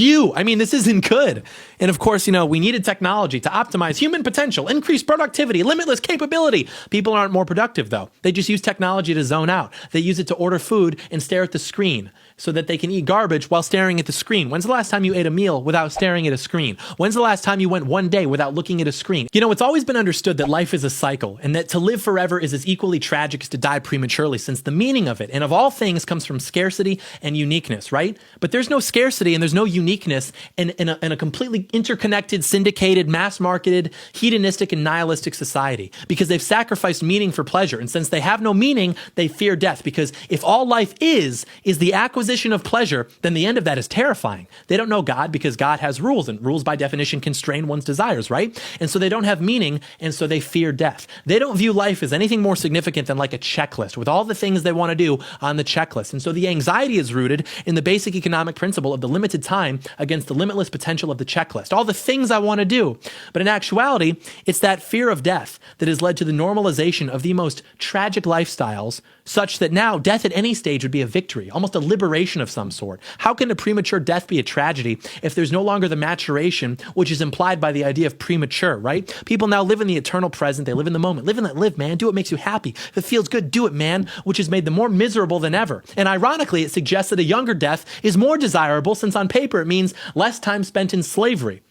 I mean, this isn't good. And of course, we needed technology to optimize human potential, increase productivity, limitless capability. People aren't more productive, though. They just use technology to zone out. They use it to order food and stare at the screen so that they can eat garbage while staring at the screen. When's the last time you ate a meal without staring at a screen? When's the last time you went one day without looking at a screen? It's always been understood that life is a cycle and that to live forever is as equally tragic as to die prematurely, since the meaning of it, and of all things, comes from scarcity and uniqueness, right? But there's no scarcity and there's no uniqueness in a completely interconnected, syndicated, mass-marketed, hedonistic, and nihilistic society, because they've sacrificed meaning for pleasure. And since they have no meaning, they fear death, because if all life is the acquisition of pleasure, then the end of that is terrifying. They don't know God because God has rules, and rules by definition constrain one's desires, right? And so they don't have meaning, and so they fear death. They don't view life as anything more significant than like a checklist with all the things they want to do on the checklist. And so the anxiety is rooted in the basic economic principle of the limited time against the limitless potential of the checklist. All the things I want to do. But in actuality, it's that fear of death that has led to the normalization of the most tragic lifestyles, such that now death at any stage would be a victory, almost a liberation of some sort. How can a premature death be a tragedy if there's no longer the maturation, which is implied by the idea of premature, right? People now live in the eternal present. They live in the moment. Live and let live, man. Do what makes you happy. If it feels good, do it, man, which has made them more miserable than ever. And ironically, it suggests that a younger death is more desirable, since on paper it means less time spent in slavery.